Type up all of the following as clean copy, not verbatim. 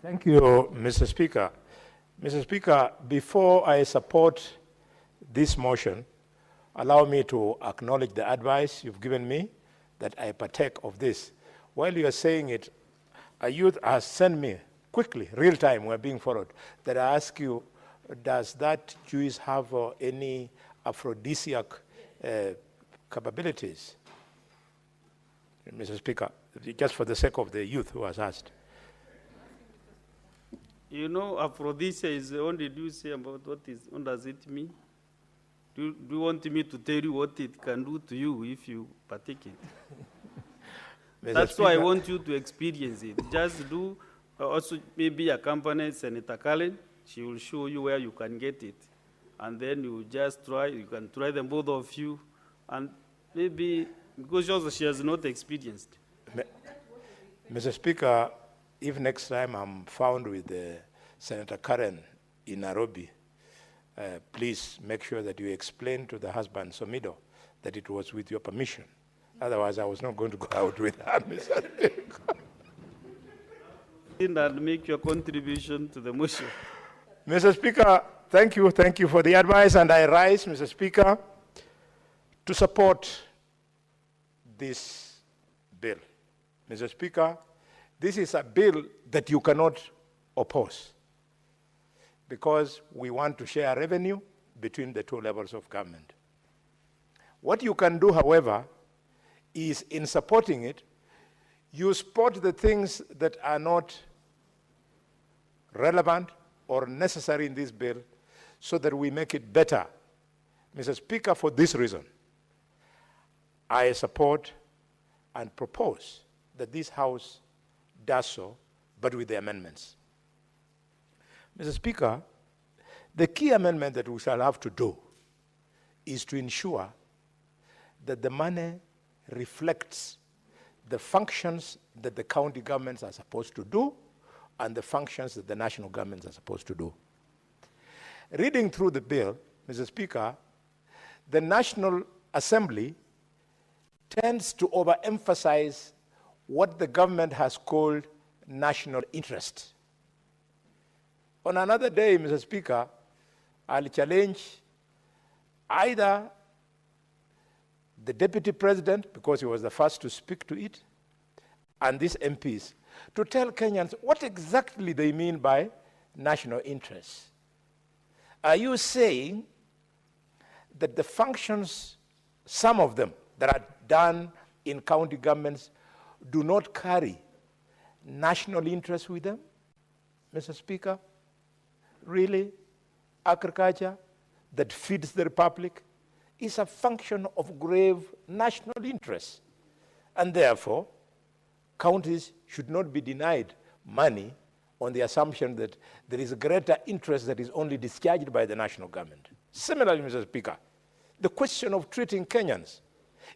Thank you, Mr. Speaker. Mr. Speaker, before I support this motion, allow me to acknowledge the advice you've given me that I partake of this. While you are saying it, a youth has sent me quickly, real time, we're being followed, that I ask you, does that juice have any aphrodisiac capabilities? Mr. Speaker, just for the sake of the youth who has asked. You know, aphrodisia is the only do you say about what does it mean? Do you want me to tell you what it can do to you if you partake it? That's why I want you to experience it. Just do, also maybe accompany Senator Khalwale. She will show you where you can get it. And then you just try, you can try them both of you. And maybe, because also she has not experienced. Mr. Speaker, if next time I'm found with Senator Karen in Nairobi, please make sure that you explain to the husband, Somido, that it was with your permission. Otherwise, I was not going to go out with her, Mr. Speaker. And make your contribution to the motion. Mr. Speaker, thank you for the advice, and I rise, Mr. Speaker, to support this bill. Mr. Speaker, this is a bill that you cannot oppose because we want to share revenue between the two levels of government. What you can do, however, is in supporting it, you spot the things that are not relevant or necessary in this bill so that we make it better. Mr. Speaker, for this reason, I support and propose that this House does so, but with the amendments. Mr. Speaker, the key amendment that we shall have to do is to ensure that the money reflects the functions that the county governments are supposed to do and the functions that the national governments are supposed to do. Reading through the bill, Mr. Speaker, the National Assembly tends to overemphasize what the government has called national interest. On another day, Mr. Speaker, I'll challenge either the Deputy President, because he was the first to speak to it, and these MPs, to tell Kenyans what exactly they mean by national interest. Are you saying that the functions, some of them, that are done in county governments do not carry national interest with them? Mr. Speaker, really, agriculture that feeds the republic is a function of grave national interest. And therefore, counties should not be denied money on the assumption that there is a greater interest that is only discharged by the national government. Similarly, Mr. Speaker, the question of treating Kenyans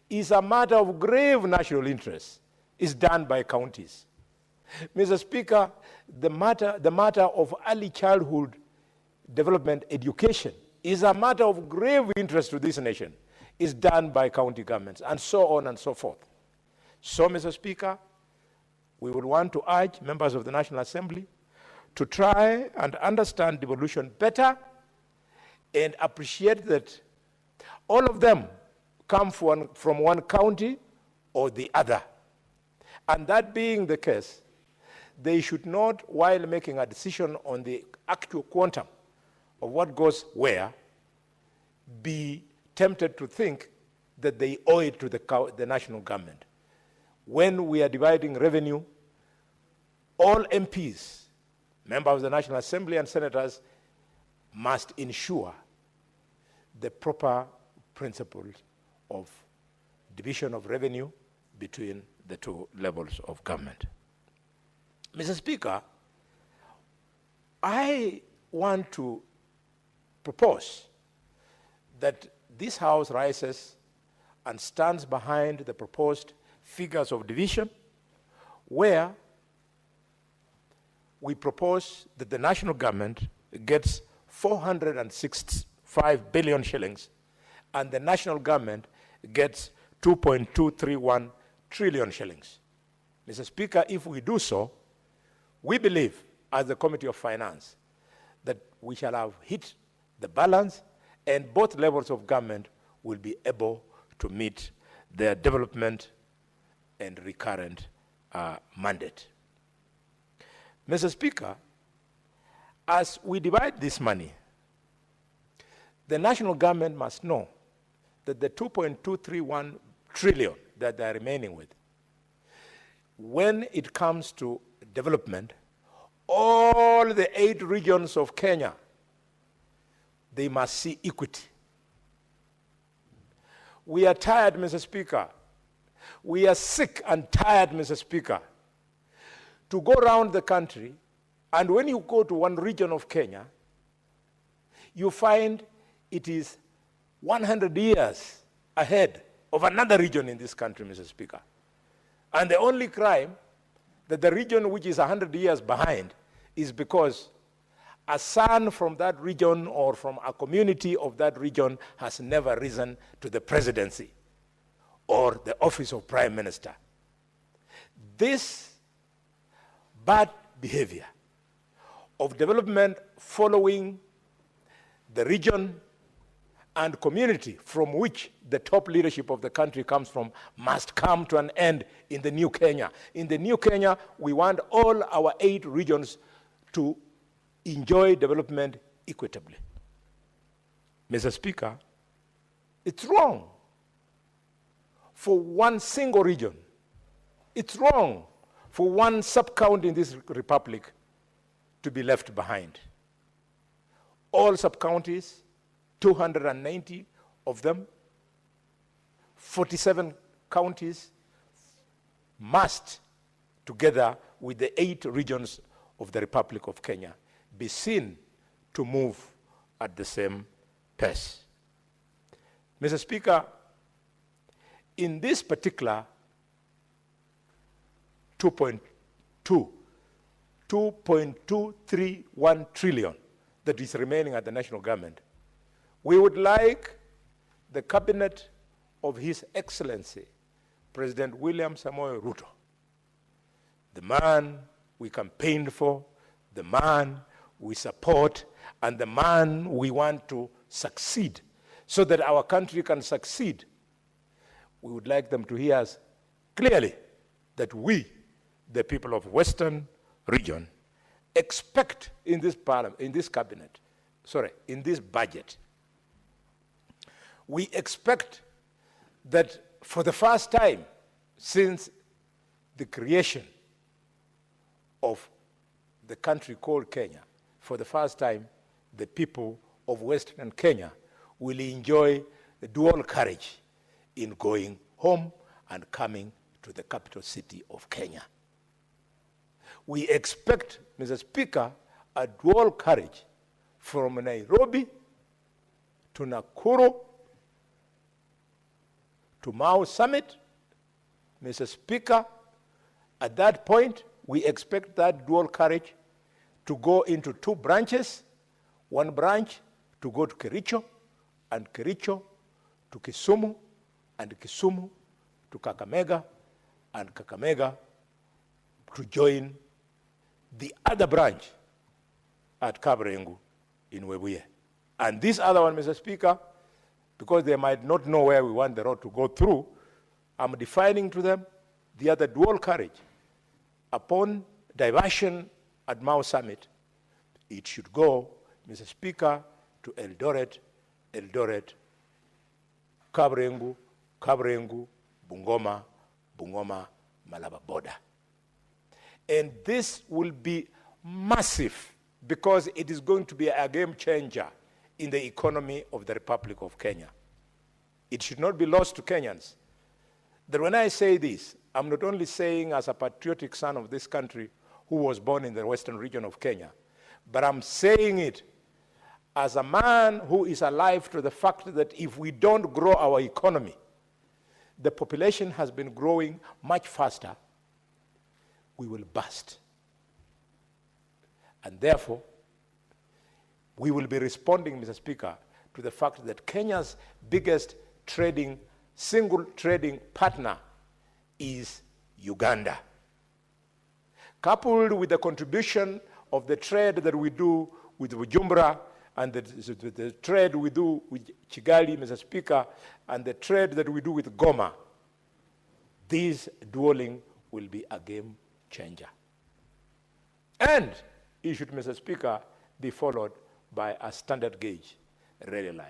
is a matter of grave national interest, is done by counties. Mr. Speaker, the matter of early childhood development education is a matter of grave interest to this nation, is done by county governments, and so on and so forth. So, Mr. Speaker, we would want to urge members of the National Assembly to try and understand devolution better and appreciate that all of them come from one county or the other. And that being the case, they should not, while making a decision on the actual quantum of what goes where, be tempted to think that they owe it to the national government. When we are dividing revenue, all MPs, members of the National Assembly and senators, must ensure the proper principles of division of revenue between the two levels of government. Mr. Speaker, I want to propose that this House rises and stands behind the proposed figures of division, where we propose that the national government gets 465 billion shillings and the national government gets 2.231 trillion shillings. Mr. Speaker, if we do so, we believe as the Committee of Finance, that we shall have hit the balance and both levels of government will be able to meet their development and recurrent mandate. Mr. Speaker, as we divide this money, the national government must know that the 2.231 trillion that they are remaining with, when it comes to development, all the 8 regions of Kenya, they must see equity. We are tired, Mr. Speaker. We are sick and tired, Mr. Speaker, to go around the country, and when you go to one region of Kenya, you find it is 100 years ahead of another region in this country, Mr. Speaker. And the only crime that the region which is 100 years behind is because a son from that region or from a community of that region has never risen to the presidency or the office of prime minister. This bad behavior of development following the region and community from which the top leadership of the country comes from must come to an end in the new Kenya. In the new Kenya, we want all our 8 regions to enjoy development equitably. Mr. Speaker, it's wrong for one single region. It's wrong for one sub-county in this republic to be left behind. All sub-counties, 290 of them, 47 counties, must, together with the 8 regions of the Republic of Kenya, be seen to move at the same pace. Mr. Speaker, in this particular 2.231 trillion that is remaining at the national government, we would like the cabinet of His Excellency, President William Samoei Ruto, the man we campaigned for, the man we support, and the man we want to succeed so that our country can succeed. We would like them to hear us clearly that we, the people of Western region, expect in this parliament, in this cabinet, in this budget, we expect that for the first time since the creation of the country called Kenya, for the first time, the people of Western Kenya will enjoy the dual carriage in going home and coming to the capital city of Kenya. We expect, Mr. Speaker, a dual carriage from Nairobi to Nakuru to Mau Summit. Mr. Speaker, at that point, we expect that dual carriage to go into 2 branches, one branch to go to Kericho, and Kericho to Kisumu, and Kisumu to Kakamega, and Kakamega to join the other branch at Kabarengu in Webuye. And this other one, Mr. Speaker, because they might not know where we want the road to go through, I'm defining to them the other dual carriage. Upon diversion at Mau Summit, it should go, Mr. Speaker, to Eldoret, Kabarengu, Bungoma, Malaba border. And this will be massive because it is going to be a game changer in the economy of the Republic of Kenya. It should not be lost to Kenyans that when I say this, I'm not only saying as a patriotic son of this country who was born in the western region of Kenya, but I'm saying it as a man who is alive to the fact that if we don't grow our economy, the population has been growing much faster, we will burst. And therefore, we will be responding, Mr. Speaker, to the fact that Kenya's biggest single trading partner is Uganda. Coupled with the contribution of the trade that we do with Bujumbura and the trade we do with Kigali, Mr. Speaker, and the trade that we do with Goma, this dualing will be a game changer. And it should, Mr. Speaker, be followed by a standard gauge rail line.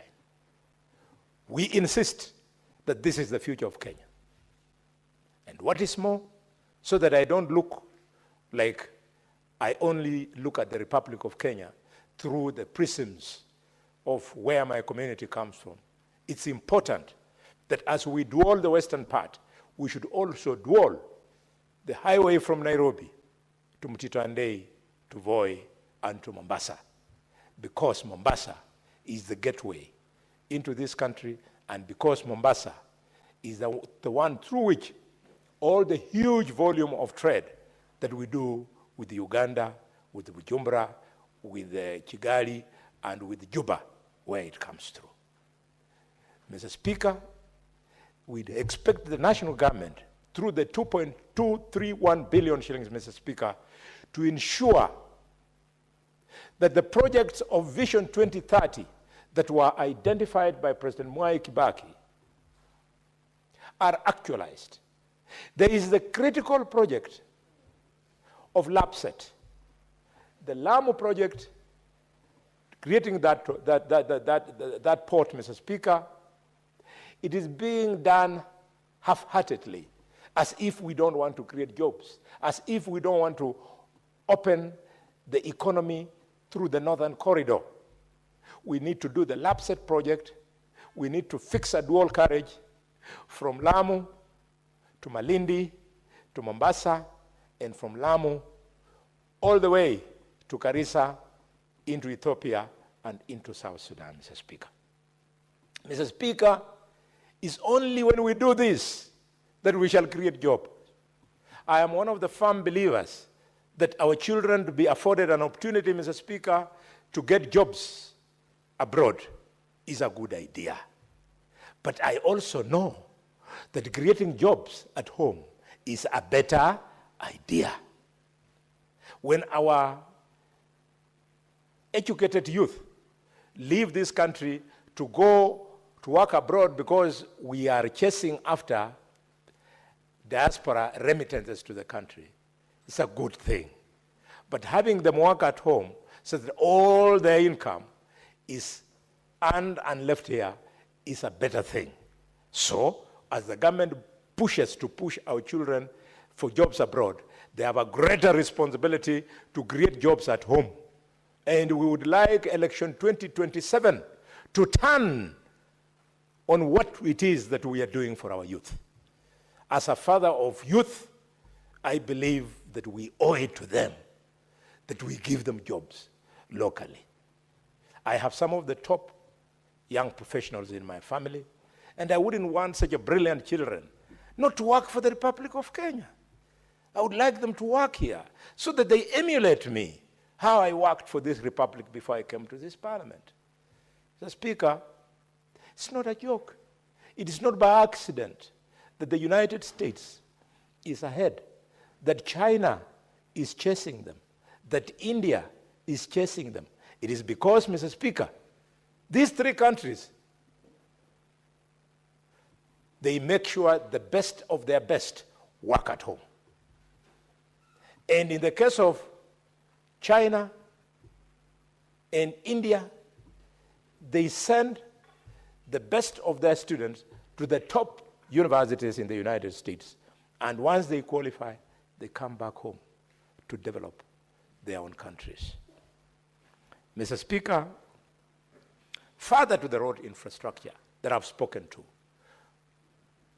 We insist that this is the future of Kenya. And what is more, so that I don't look like I only look at the Republic of Kenya through the prisms of where my community comes from, it's important that as we dual the western part, we should also dual the highway from Nairobi to Mtito to Voi, and to Mombasa, because Mombasa is the gateway into this country, and because Mombasa is the one through which all the huge volume of trade that we do with Uganda, with Bujumbura, with Kigali, and with Juba, where it comes through. Mr. Speaker, we'd expect the national government, through the 2.231 billion shillings, Mr. Speaker, to ensure that the projects of Vision 2030 that were identified by President Mwai Kibaki are actualized. There is the critical project of LAPSET, the Lamu project, creating that port, Mr. Speaker. It is being done half-heartedly, as if we don't want to create jobs, as if we don't want to open the economy through the northern corridor. We need to do the LAPSET project. We need to fix a dual carriage from Lamu to Malindi to Mombasa, and from Lamu all the way to Garissa, into Ethiopia, and into South Sudan, Mr. Speaker. Mr. Speaker, it's only when we do this that we shall create jobs. I am one of the firm believers that our children to be afforded an opportunity, Mr. Speaker, to get jobs abroad is a good idea. But I also know that creating jobs at home is a better idea. When our educated youth leave this country to go to work abroad because we are chasing after diaspora remittances to the country, it's a good thing. But having them work at home so that all their income is earned and left here is a better thing. So, as the government pushes to push our children for jobs abroad, they have a greater responsibility to create jobs at home. And we would like election 2027 to turn on what it is that we are doing for our youth. As a father of youth, I believe that we owe it to them that we give them jobs locally. I have some of the top young professionals in my family, and I wouldn't want such a brilliant children not to work for the Republic of Kenya. I would like them to work here so that they emulate me, how I worked for this republic before I came to this parliament. Mr. Speaker, it's not a joke. It is not by accident that the United States is ahead, that China is chasing them, that India is chasing them. It is because, Mr. Speaker, these three countries, they make sure the best of their best work at home. And in the case of China and India, they send the best of their students to the top universities in the United States. And once they qualify, they come back home to develop their own countries. Mr. Speaker, further to the road infrastructure that I've spoken to,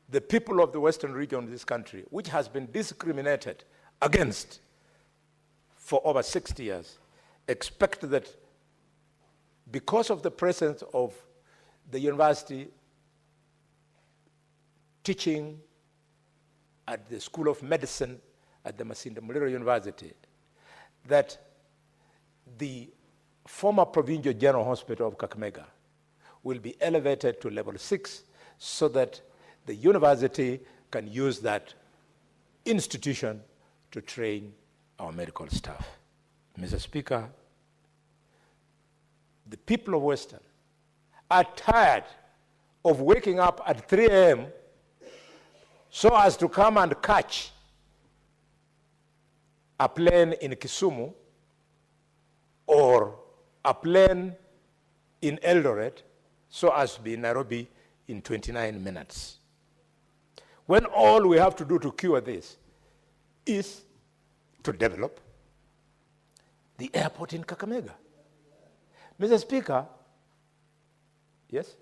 the people of the western region of this country, which has been discriminated against for over 60 years, expect that because of the presence of the university teaching at the School of Medicine at the Masinde Muliro University, that the former Provincial General Hospital of Kakamega will be elevated to level 6 so that the university can use that institution to train our medical staff. Mr. Speaker, the people of Western are tired of waking up at 3 a.m. so as to come and catch a plane in Kisumu or a plane in Eldoret so as to be in Nairobi in 29 minutes. When all we have to do to cure this is to develop the airport in Kakamega. Mr. Speaker, yes?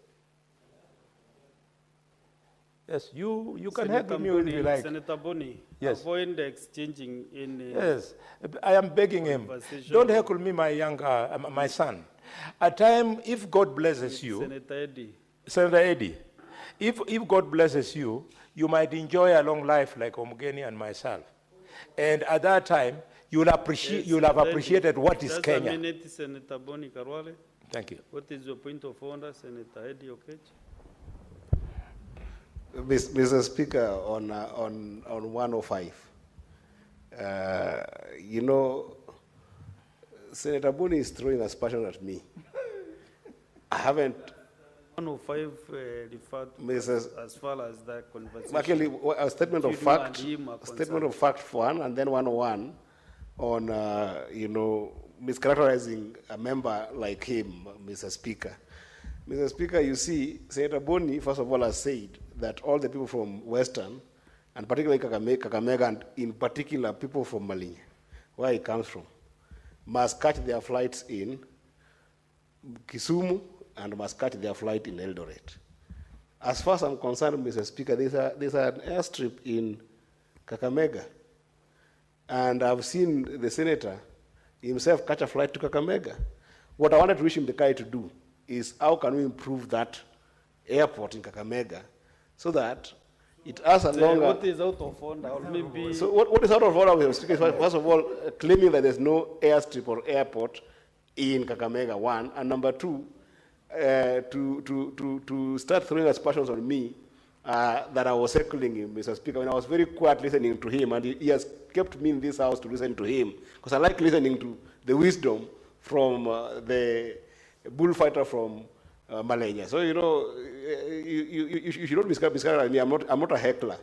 Yes, you can help me if you like. Senator Boni, yes. Avoid exchanging in yes, I am begging him. Don't heckle me, my son. At time, if God blesses you, Senator Eddie, if God blesses you, you might enjoy a long life like Omugeni and myself. And at that time, you'll have appreciated what is Kenya. Just a minute, Senator Boni Khalwale. Thank you. What is your point of order, Senator Eddie Okech? Mr. Speaker, on 105, you know, Senator Boni is throwing aspersion at me. I haven't. 105 referred to as far as that conversation. Actually, a statement of fact for one, and then 101 on, you know, mischaracterizing a member like him, Mr. Speaker. Mr. Speaker, you see, Senator Boni, first of all, has said that all the people from Western, and particularly Kakamega, and in particular people from Malinyi, where he comes from, must catch their flights in Kisumu and must catch their flight in Eldoret. As far as I'm concerned, Mr. Speaker, there's an airstrip in Kakamega, and I've seen the senator himself catch a flight to Kakamega. What I wanted to wish him the guy to do is how can we improve that airport in Kakamega so that it has a longer... What is out of order? Maybe... So what is out of order, Mr. Speaker, is first of all, claiming that there's no airstrip or airport in Kakamega, one, and number two, to start throwing aspersions on me that I was heckling him, Mr. Speaker, when I was very quiet listening to him, and he has kept me in this house to listen to him, because I like listening to the wisdom from the bullfighter from Malenya. So, you know, you should not miscarry me. I'm not a heckler,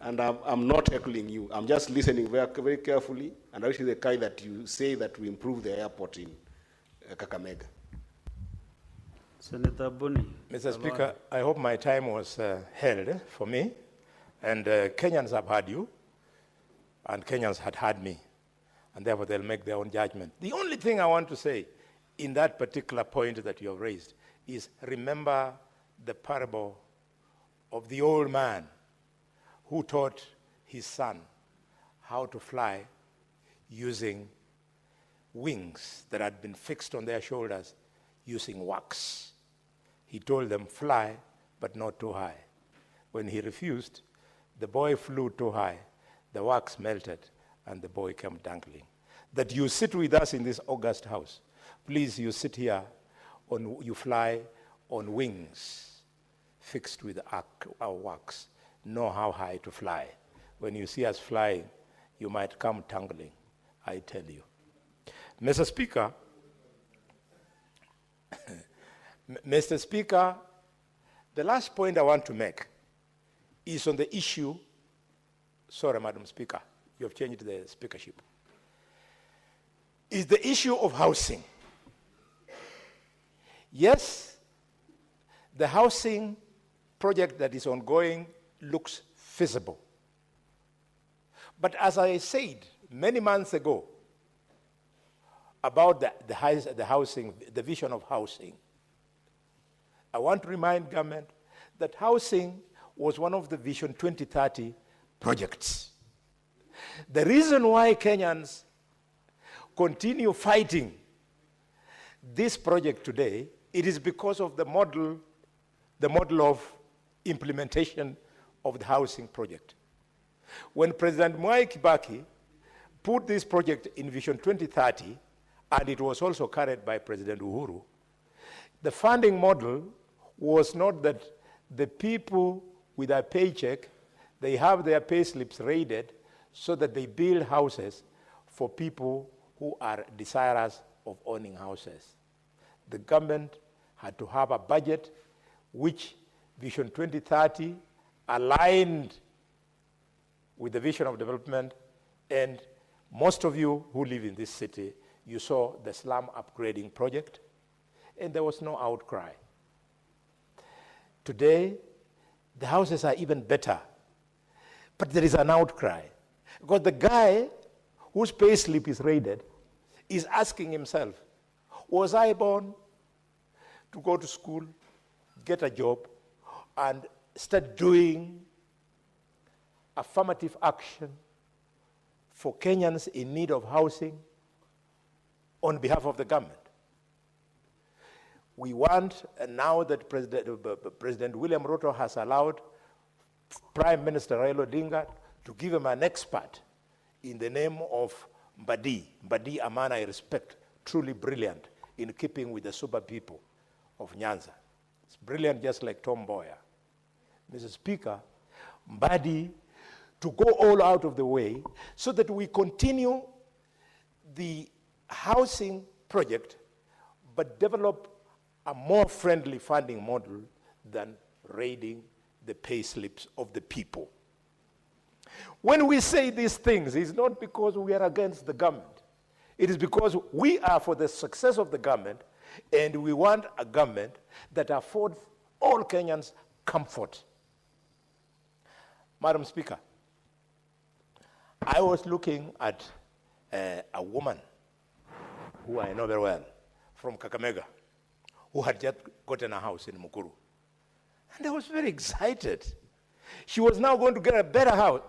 and I'm not heckling you. I'm just listening very, very carefully, and I wish you the kind that you say that we improve the airport in Kakamega. Senator Boni. Mr. Speaker, I hope my time was held for me, and Kenyans have had you, and Kenyans had me, and therefore they'll make their own judgment. The only thing I want to say in that particular point that you have raised is remember the parable of the old man who taught his son how to fly using wings that had been fixed on their shoulders using wax. He told them, fly, but not too high. When he refused, the boy flew too high, the wax melted, and the boy came dangling. That you sit with us in this august house. Please, you sit here, you fly on wings fixed with our wax. Know how high to fly. When you see us flying, you might come tangling, I tell you. Mr. Speaker, Mr. Speaker, the last point I want to make is on the issue, sorry, Madam Speaker, you have changed the speakership, is the issue of housing. Yes, the housing project that is ongoing looks feasible. But as I said many months ago about the housing, the vision of housing, I want to remind government that housing was one of the Vision 2030 projects. The reason why Kenyans continue fighting this project today, it is because of the model of implementation of the housing project. When President Mwai Kibaki put this project in Vision 2030, and it was also carried by President Uhuru, the funding model was not that the people with a paycheck, they have their pay slips raided so that they build houses for people who are desirous of owning houses. The government had to have a budget which Vision 2030 aligned with the vision of development, and most of you who live in this city, you saw the slum upgrading project, and there was no outcry. Today, the houses are even better, but there is an outcry, because the guy whose pay slip is raided is asking himself, was I born to go to school, get a job, and start doing affirmative action for Kenyans in need of housing on behalf of the government? We want, now that President William Ruto has allowed Prime Minister Raila Odinga to give him an expert in the name of Mbadi, a man I respect, truly brilliant in keeping with the super people of Nyanza. It's brilliant just like Tom Mboya. Mr. Speaker, Mbadi, to go all out of the way so that we continue the housing project but develop a more friendly funding model than raiding the pay slips of the people. When we say these things, it's not because we are against the government. It is because we are for the success of the government, and we want a government that affords all Kenyans comfort. Madam Speaker, I was looking at a woman who I know very well from Kakamega, who had just gotten a house in Mukuru. And I was very excited. She was now going to get a better house.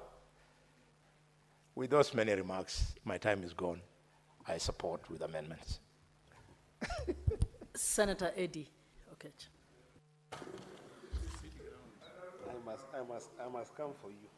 With those many remarks, my time is gone. I support with amendments. Senator Eddie. Okay. I must come for you.